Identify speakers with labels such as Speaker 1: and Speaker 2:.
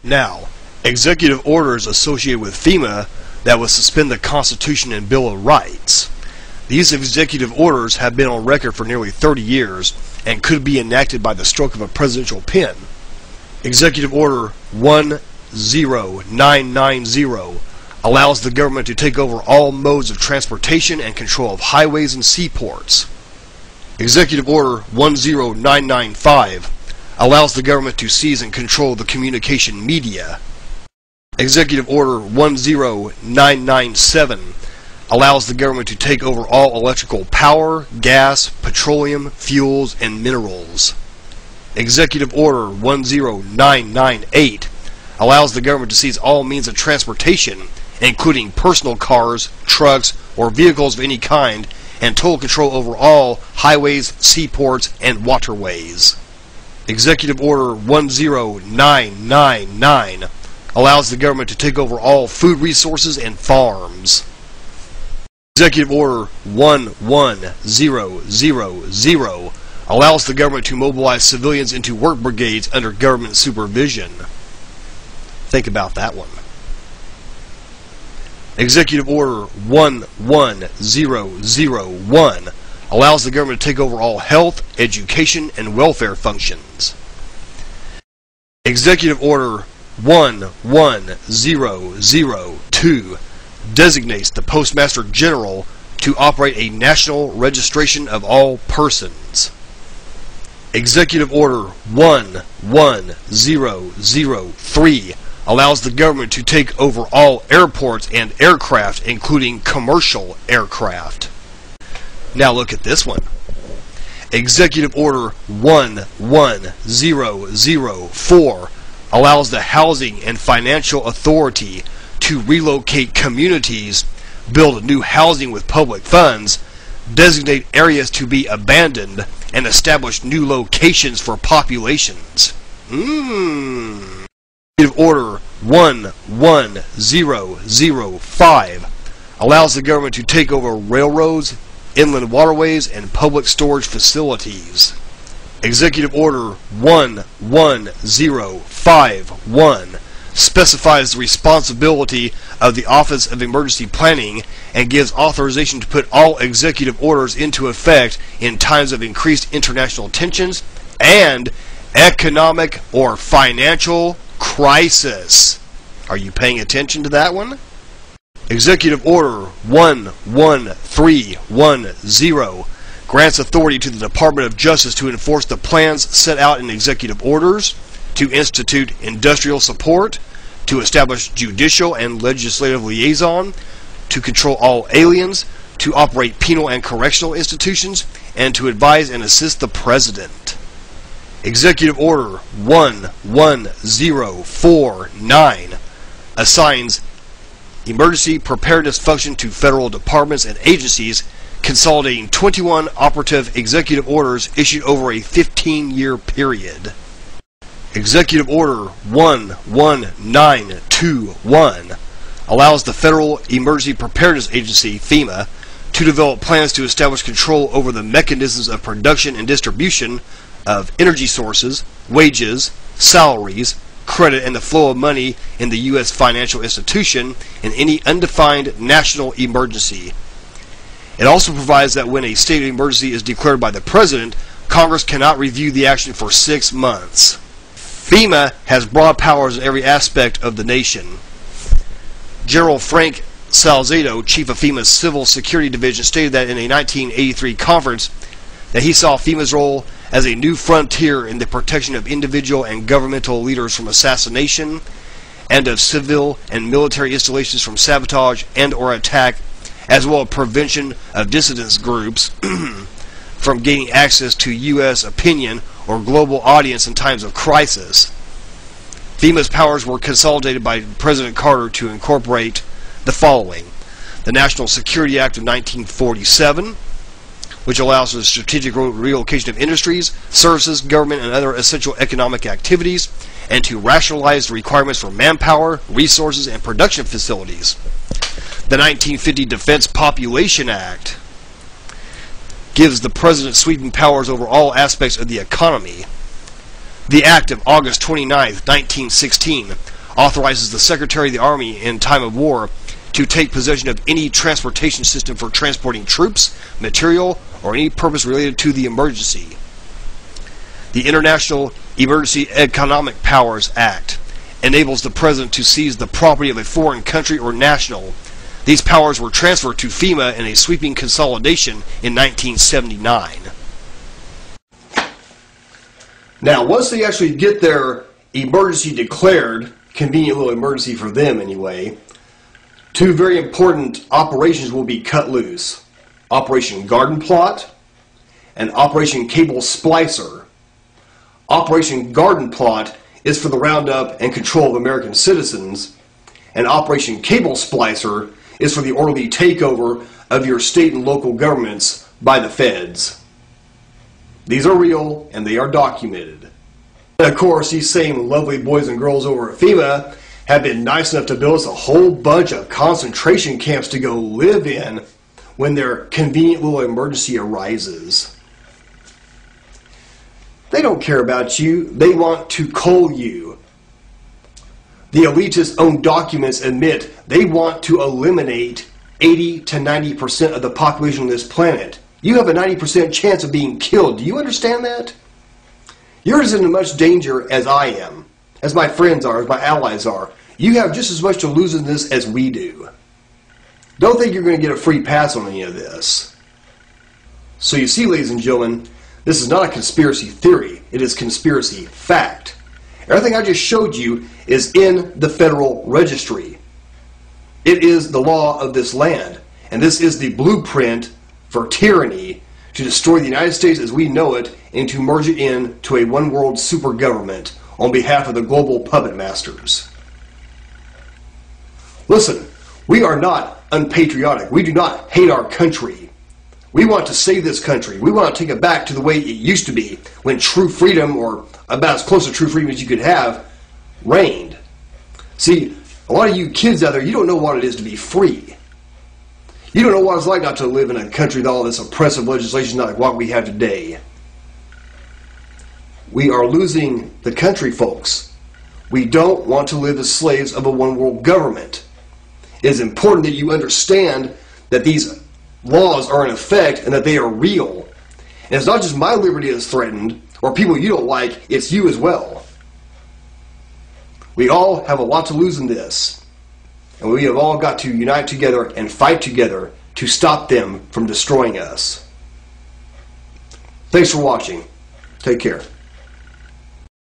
Speaker 1: Now, executive orders associated with FEMA that would suspend the Constitution and Bill of Rights. These executive orders have been on record for nearly 30 years and could be enacted by the stroke of a presidential pen. Executive Order 10990 allows the government to take over all modes of transportation and control of highways and seaports. Executive Order 10995 allows the government to seize and control the communication media. Executive Order 10997 allows the government to take over all electrical power, gas, petroleum, fuels, and minerals. Executive Order 10998 allows the government to seize all means of transportation, including personal cars, trucks, or vehicles of any kind, and total control over all highways, seaports, and waterways. Executive Order 10999 allows the government to take over all food resources and farms. Executive Order 11000 allows the government to mobilize civilians into work brigades under government supervision. Think about that one. Executive Order 11001 allows the government to take over all health, education, and welfare functions. Executive Order 11002 designates the Postmaster General to operate a national registration of all persons. Executive Order 11003 allows the government to take over all airports and aircraft, including commercial aircraft. Now look at this one. Executive Order 11004 allows the Housing and Financial Authority to relocate communities, build new housing with public funds, designate areas to be abandoned, and establish new locations for populations. Executive Order 11005 allows the government to take over railroads, inland waterways, and public storage facilities. Executive Order 11051 specifies the responsibility of the Office of Emergency Planning and gives authorization to put all executive orders into effect in times of increased international tensions and economic or financial crisis. Are you paying attention to that one? Executive Order 11310 grants authority to the Department of Justice to enforce the plans set out in executive orders, to institute industrial support, to establish judicial and legislative liaison, to control all aliens, to operate penal and correctional institutions, and to advise and assist the President. Executive Order 11049 assigns emergency preparedness function to federal departments and agencies, consolidating 21 operative executive orders issued over a 15-year period. Executive Order 11921 allows the Federal Emergency Preparedness Agency, FEMA, to develop plans to establish control over the mechanisms of production and distribution of energy sources, wages, salaries, credit, and the flow of money in the U.S. financial institution in any undefined national emergency. It also provides that when a state of emergency is declared by the President, Congress cannot review the action for 6 months. FEMA has broad powers in every aspect of the nation. General Frank Salcedo, chief of FEMA's Civil Security Division, stated that in a 1983 conference that he saw FEMA's role as a new frontier in the protection of individual and governmental leaders from assassination and of civil and military installations from sabotage and or attack, as well as prevention of dissident groups from gaining access to U.S. opinion or global audience in times of crisis. FEMA's powers were consolidated by President Carter to incorporate the following: the National Security Act of 1947, which allows for the strategic relocation of industries, services, government, and other essential economic activities, and to rationalize the requirements for manpower, resources, and production facilities. The 1950 Defense Population Act gives the President sweeping powers over all aspects of the economy. The Act of August 29, 1916 authorizes the Secretary of the Army in time of war to take possession of any transportation system for transporting troops, material, or any purpose related to the emergency. The International Emergency Economic Powers Act enables the President to seize the property of a foreign country or national. These powers were transferred to FEMA in a sweeping consolidation in 1979. Now, once they actually get their emergency declared, convenient little emergency for them anyway, two very important operations will be cut loose. Operation Garden Plot and Operation Cable Splicer. Operation Garden Plot is for the roundup and control of American citizens, and Operation Cable Splicer is for the orderly takeover of your state and local governments by the feds. These are real and they are documented. And of course, these same lovely boys and girls over at FEMA have been nice enough to build us a whole bunch of concentration camps to go live in when their convenient little emergency arises. They don't care about you. They want to cull you. The elitists' own documents admit they want to eliminate 80 to 90% of the population on this planet. You have a 90% chance of being killed. Do you understand that? You're as in much danger as I am, as my friends are, as my allies are. You have just as much to lose in this as we do. Don't think you're going to get a free pass on any of this. So you see, ladies and gentlemen, this is not a conspiracy theory. It is conspiracy fact. Everything I just showed you is in the Federal Registry. It is the law of this land. And this is the blueprint for tyranny to destroy the United States as we know it and to merge it into a one-world super government on behalf of the global puppet masters. Listen, we are not unpatriotic. We do not hate our country. We want to save this country. We want to take it back to the way it used to be when true freedom, or about as close to true freedom as you could have, reigned. See, a lot of you kids out there, you don't know what it is to be free. You don't know what it's like not to live in a country with all this oppressive legislation like what we have today. We are losing the country, folks. We don't want to live as slaves of a one-world government. It is important that you understand that these laws are in effect and that they are real. And it's not just my liberty that's threatened, or people you don't like, it's you as well. We all have a lot to lose in this. And we have all got to unite together and fight together to stop them from destroying us. Thanks for watching. Take care.